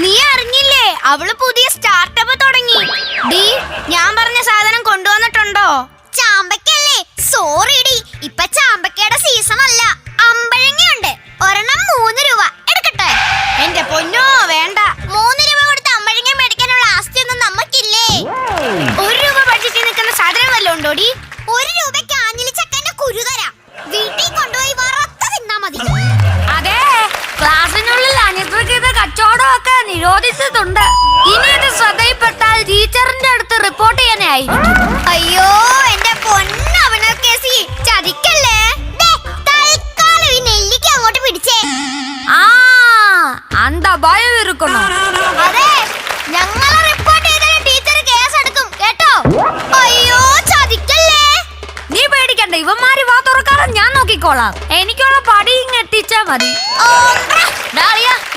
നീ അറിഞ്ഞില്ലേ അവള് പുതിയ സ്റ്റാർട്ടപ്പ് തുടങ്ങി. ഡി ഞാൻ പറഞ്ഞ സാധനം കൊണ്ടുവന്നിട്ടുണ്ടോ? ചാമ്പക്കല്ലേ? സോറി ഡി, ഇപ്പൊ ചാമ്പക്കയുടെ സീസൺ അല്ല. അമ്പഴങ്ങയുണ്ട്, ഒരെണ്ണം 3 രൂപ. എടുക്കട്ടെ? എന്റെ പൊന്നോ വേണ്ട. 3 രൂപ കൊടുത്ത് അമ്പഴങ്ങ മേടിക്കാനുള്ള ആസ്തിയൊന്നും നമുക്കില്ലേ. 1 രൂപ ബഡ്ജറ്റിൽ നിൽക്കുന്ന സാധനം വല്ലതും ഉണ്ടോ ഡി? 1 രൂപയ്ക്ക് ആഞ്ഞിലി ചക്കന്റെ കുരു തരാം. വീട്ടിൽ കൊണ്ടുപോയി വറുത്ത് തിന്നാ മതി. അതെ, ക്ലാസ്സിനുള്ളിൽ അനിയന്ത്രിത കച്ചവടമൊക്കെ നിരോധിച്ചിട്ടുണ്ട്. ഇനി ഇത് ശ്രദ്ധയിൽപ്പെട്ടാൽ ടീച്ചറിന്റെ അടുത്ത് റിപ്പോർട്ട് ചെയ്യാനായിരിക്കും. അയ്യോ എന്റെ പൊന്നവനൊക്കേസി, ചതിക്കല്ലേ. തൽക്കാലം ഈ നെല്ലിക്ക അങ്ങോട്ട് പിടിച്ചേ. ആ അന്ത ഭയം ഇരിക്കണോ? അതെ, ഞങ്ങളെ റിപ്പോർട്ട് ചെയ്താൽ ടീച്ചർ കേസ് എടുക്കും കേട്ടോ. അയ്യോ ചതിക്കല്ലേ. നീ പേടിക്കണ്ട, ഇവന്മാര് വാ തുറക്കാതെ ഞാൻ നോക്കിക്കോളാം. എനിക്കുള്ള പടി ഇങ്ങ് എത്തിച്ചാ മതി.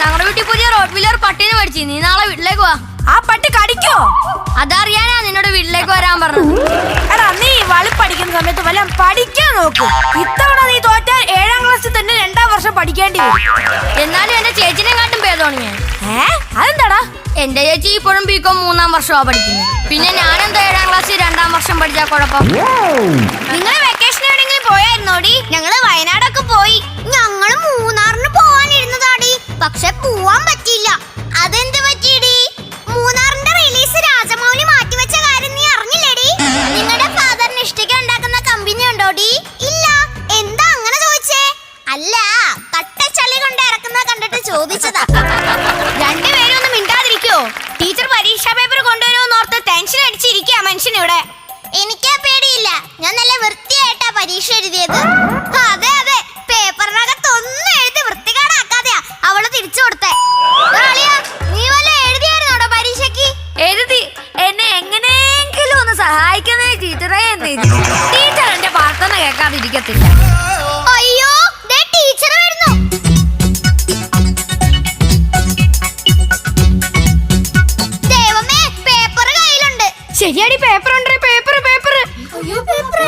ഞങ്ങളുടെ വീട്ടിൽ പുതിയ റോഡ് വീലർ പട്ടീനെ മേടിച്ചു. നീ നാളെ വീട്ടിലേക്ക് വാ. ആ പട്ടി കടിക്കോ? അതറിയാനാ നിന്നോട് വീട്ടിലേക്ക് വരാൻ പറഞ്ഞത്. എടാ നീ വളി പഠിക്കുന്ന സമയത്ത് വല്ല പഠിക്കാൻ നോക്കൂ. ഇത്തവണ നീ തോറ്റാൽ 7ാം ക്ലാസ്സിൽ തന്നെ 2ാം വർഷം പഠിക്കേണ്ടി വരും. എന്നാലും എന്റെ ചേച്ചിനെ കാട്ടും ഭേദമാണ് ഞാൻ. അതെന്താടാ? എന്റെ ചേച്ചി ഇപ്പോഴും ബികോം 3ാം വർഷമാ പഠിക്കുന്നത്. പിന്നെ ഞാനെന്താ 7ാം ക്ലാസ്സിൽ 2ാം വർഷം പഠിച്ചാ കുഴപ്പം? നിങ്ങൾ വെക്കേഷൻ എവിടെയെങ്കിലും പോയായിരുന്നോടി? ഞങ്ങള് വയനാടൊക്കെ പോയി. ഞങ്ങള് മൂന്നാറിന് പോവാനിരുന്നതാടി, പക്ഷെ പോവാൻ പറ്റിയില്ല. അതെന്ത് പറ്റിയടി? മൂന്നാറിന്റെ റിലീസ് രാജമൗലി മാറ്റിവെച്ച കാര്യം നീ അറിഞ്ഞില്ലേടി? നിങ്ങളുടെ ഫാദറിന് ഇഷ്ടിക ഉണ്ടാക്കുന്ന കമ്പനി ഉണ്ടോടി? ഇല്ല. എന്താ അങ്ങനെ ചോദിച്ചേ? അല്ല, കട്ടച്ചളി കൊണ്ട് ഇറക്കുന്ന കണ്ടിട്ട് ചോദിച്ചതാ. രണ്ടുപേരും ഒന്നും മിണ്ടാതിരിക്കോ? ടീച്ചർ പരീക്ഷാ പേപ്പർ കൊണ്ടുവരുമെന്ന് ഓർത്ത് ടെൻഷൻ അടിച്ചിരിക്കുക മനുഷ്യനിവിടെ. എനിക്കാ പേടിയില്ല, ഞാൻ നല്ല വൃത്തിയായിട്ടാ പരീക്ഷ എഴുതിയത്. അതെ അതെ, പേപ്പറിനകത്തൊന്നും എഴുതി വൃത്തികേടാക്കാതെയാ അവള് തിരിച്ചു കൊടുത്തേ. നീ വല്ല എഴുതിയായിരുന്നോടോ പരീക്ഷയ്ക്ക്? എഴുതി. എന്നെ എങ്ങനെയെങ്കിലും ഒന്ന് സഹായിക്കുന്നേ ടീച്ചറേ. ടീച്ചർ എന്റെ പ്രാർത്ഥന കേൾക്കാതിരിക്കത്തില്ല. അയ്യോ ദേ ടീച്ചർ വരുന്നു. ദൈവമേ, പേപ്പർ കയ്യിലുണ്ട്. ശരിയാടി, പേപ്പർ ഉണ്ട്. Paper paper. അയ്യോ പേപ്പർ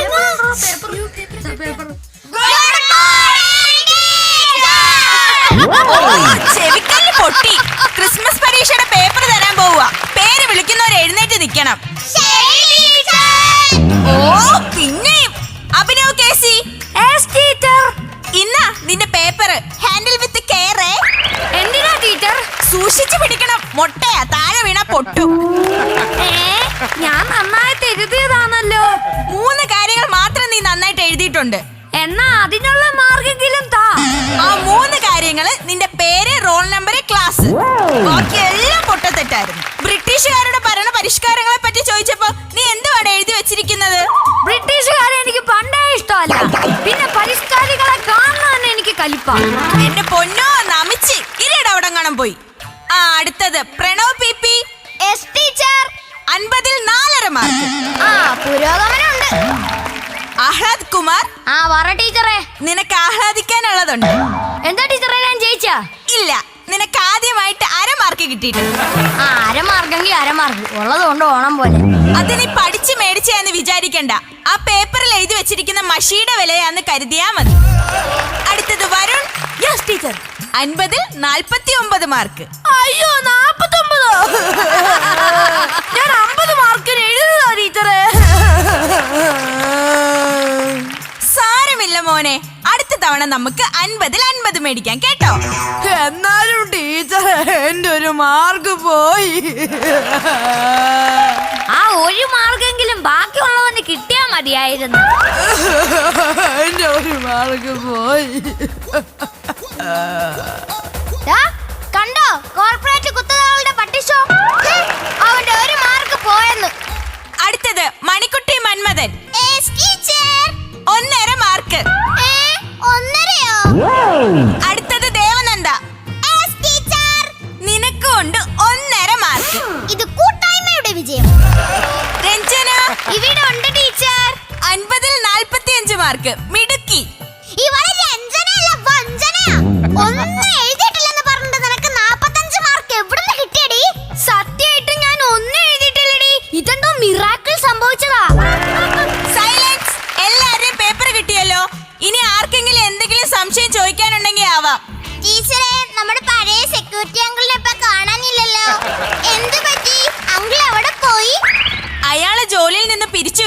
ചെവിക്കല്ല് പൊട്ടി. ക്രിസ്മസ് പരീക്ഷയുടെ പേപ്പർ തരാൻ പോവുക. പേര് വിളിക്കുന്നവർ എഴുന്നേറ്റ് നിൽക്കണം. ഓ പിന്നെയും അഭിനവ് കേസി. ഇന്നാ നിന്റെ പേപ്പർ. Handle with care. എന്തിനാ ടീച്ചർ? സൂക്ഷിച്ചു പിടിക്കണം, മൊട്ടയാ, താഴെ വീണ പൊട്ടു. ഞാൻ നന്നായിട്ട് എഴുതിയതാണല്ലോ. 3 കാര്യങ്ങൾ മാത്രം നീ നന്നായിട്ട് എഴുതിയിട്ടുണ്ട്. എന്നാ അതിനുള്ള മാർക്കെങ്കിലും താ. ആ 3 കാര്യങ്ങള് നിന്റെ പേര്, റോൾ നമ്പർ, ക്ലാസ്. ബാക്കി എല്ലാം പൊട്ടത്തെറ്റായിരുന്നു. ബ്രിട്ടീഷുകാരുടെ ഭരണ പരിഷ്കാരങ്ങളെ പറ്റി ചോദിച്ചപ്പോ നീ എന്തുവാണ് എഴുതി വെച്ചിരിക്കുന്നത്? ബ്രിട്ടീഷുകാരെ എനിക്ക് പണ്ടേ ഇഷ്ടമല്ല. പിന്നെ പരിഷ്കാരികളെ കാണാൻ എനിക്ക് കലിപ്പാ. എന്റെ പൊന്നോ നമിച്ച് ഇരയുടെ അവിടെ കാണാൻ പോയി. ആ അടുത്തത് പ്രണവ് പി. S teacher. 50ൽ 4.5 മാർക്ക്. ആ പുരോഗമനമുണ്ട്. ആഹ്ലാദ് കുമാർ. ആ പറ ടീച്ചറെ. നിനക്ക് ആഹ്ലാദിക്കാനുള്ളതുണ്ട്. എന്താ ടീച്ചറെ, ഞാൻ ജയിച്ചാ? ഇല്ല, നിനക്ക് ആദ്യമായിട്ട് 1/2 മാർക്ക് കിട്ടിയിട്ടുണ്ട്. ആ അരമാർക്കെങ്കിൽ അരമാർക്ക് ഉള്ളത് കൊണ്ട് ഓണം പോലെ. അത് നീ പഠിച്ച് മേടിച്ചാന്ന് വിചാരിക്കണ്ട. ആ പേപ്പറിൽ എഴുതി വെച്ചിരിക്കുന്ന മഷിയുടെ വിലയാന്ന് കരുതിയാ മതി. അടുത്തത് വരുൺ. Yes teacher. 50ൽ 49 മാർക്ക്. അയ്യോ 49. ഞാൻ 50 മാർക്കിന് എഴുതുക ടീച്ചറെ. സാരമില്ല മോനെ, അടുത്ത തവണ നമുക്ക് 50ൽ 50 മേടിക്കാം കേട്ടോ. എന്നാലും ടീച്ചർ എന്റെ ഒരു മാർക്ക് പോയി. ആ 1 മാർക്കെങ്കിലും ബാക്കിയുള്ളവന് കിട്ടിയാ മതിയായിരുന്നു. എന്റെ ഒരു മാർക്ക് പോയി. കണ്ടോ കോർപ്പറേറ്റ് കുത്തകളുടെ പട്ടിഷോ? അവന്റെ 1 മാർക്ക് പോയെന്ന്. അടുത്തത് മണിക്കുട്ടി മന്മഥൻ. 1.5 മാർക്ക്. 1.5യോ? അടുത്തത് ദേവനന്ദ. നിനക്കും ഉണ്ട് 1.5 മാർക്ക്. ഇത് കൂട്ടായ്മയുടെ വിജയം. രഞ്ജന. ഇവിടെ ഉണ്ട് ടീച്ചർ. 50ൽ 45 മാർക്ക്. മിടുക്കി. ഇവളെ രഞ്ജനയല്ല വഞ്ചനയാ. ഒന്നും എഴുതിയിട്ടില്ലെന്ന് പറഞ്ഞിട്ട് നിനക്ക് 45 മാർക്ക്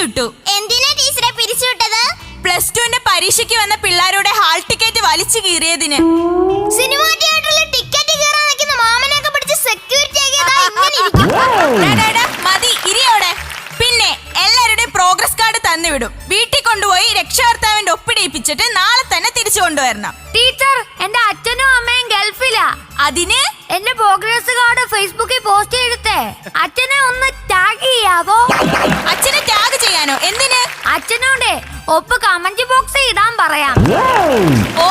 പിരിച്ചുവിട്ടു. എന്തിനാ ടീച്ചറെ പിരിച്ചുവിട്ടത്? +2 പരീക്ഷയ്ക്ക് വന്ന പിള്ളേരുടെ ഹാൾ ടിക്കറ്റ് വലിച്ചു കീറിയതിന്. സിനിമാ തിയേറ്ററിൽ ടിക്കറ്റ് കീറാൻ നിൽക്കുന്ന മാമനെയൊക്കെ പിടിച്ച് സെക്യൂരിറ്റി മതി ഇരിയോടെ. പിന്നെ എല്ലാവരുടെയും പ്രോഗ്രസ് കാർഡ് തന്നുവിടും. വീട്ടിൽ കൊണ്ടുപോയി രക്ഷകർത്താവിന്റെ ഒപ്പിടിയിപ്പിച്ചിട്ട് നാളെ തന്നെ തിരിച്ചു കൊണ്ടുവരണം. ടീച്ചർ, എന്റെ അച്ഛനും അമ്മയും ഗൾഫിലാ. അതിന് എന്റെ പ്രോഗ്രസ് കാർഡ് ഫേസ്ബുക്കിൽ പോസ്റ്റ് ചെയ്തിട്ടേ അച്ഛനെ ഒന്ന് ടാഗ് ചെയ്യാവോ? അച്ഛനെ ടാഗ് ചെയ്യാനോ? എന്തിന്? അച്ഛനോടെ ഒപ്പ് കമന്റ് ബോക്സിൽ ഇടാൻ പറയാം. ഓ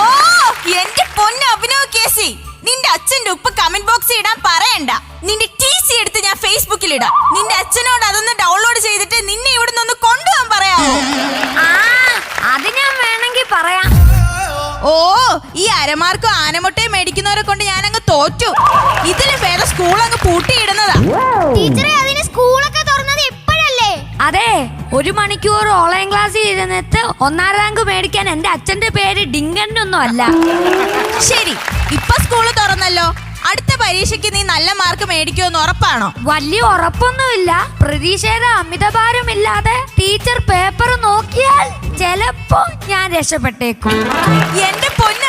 എന്റെ പൊന്ന് അഭിനവ് കേസി, നിന്റെ അച്ഛന്റെ ഉപ്പ് കമന്റ് ബോക്സിൽ ഇടാൻ പറയണ്ട. നിന്റെ TC എടുത്ത് ഞാൻ ഫേസ്ബുക്കിൽ ഇടാം. നിന്റെ അച്ഛനോട് അതൊന്ന് ഡൗൺലോഡ് ചെയ്തിട്ട് നിന്നെ ഇവിടുന്ന് ഒന്ന് കൊണ്ടുപോകാൻ പറയാമോ? അത് ഞാൻ വേണമെങ്കിൽ പറയാം. ഓ ഈ അരമാർക്കും ആനമുട്ടയും മേടിക്കുന്നവരെ കൊണ്ട് ഞാൻ അങ്ങ് തോറ്റു. ഇതിന് വേറെ സ്കൂൾ അങ്ങ് പൂട്ടിയിടുന്നതാ. ടീച്ചറെ, അതിന് സ്കൂളൊക്കെ തുറന്നത് എപ്പോഴല്ലേ? അതെ, 1 മണിക്കൂർ ഓൺലൈൻ ക്ലാസ്സിൽ ഇരുന്നിട്ട് 1ാം റാങ്ക് മേടിക്കാൻ എന്റെ അച്ഛന്റെ പേര് ഡിങ്കനൊന്നും അല്ല. ശരി, ഇപ്പൊ സ്കൂള് തുറന്നല്ലോ. അടുത്ത പരീക്ഷയ്ക്ക് നീ നല്ല മാർക്ക് മേടിക്കുമെന്ന് ഉറപ്പാണോ? വലിയ ഉറപ്പൊന്നുമില്ല. പ്രതീക്ഷയുടെ അമിതഭാരമില്ലാതെ ടീച്ചർ പേപ്പർ നോക്കിയാൽ ചിലപ്പോ ഞാൻ രക്ഷപ്പെട്ടേക്കും. എന്റെ പൊന്ന്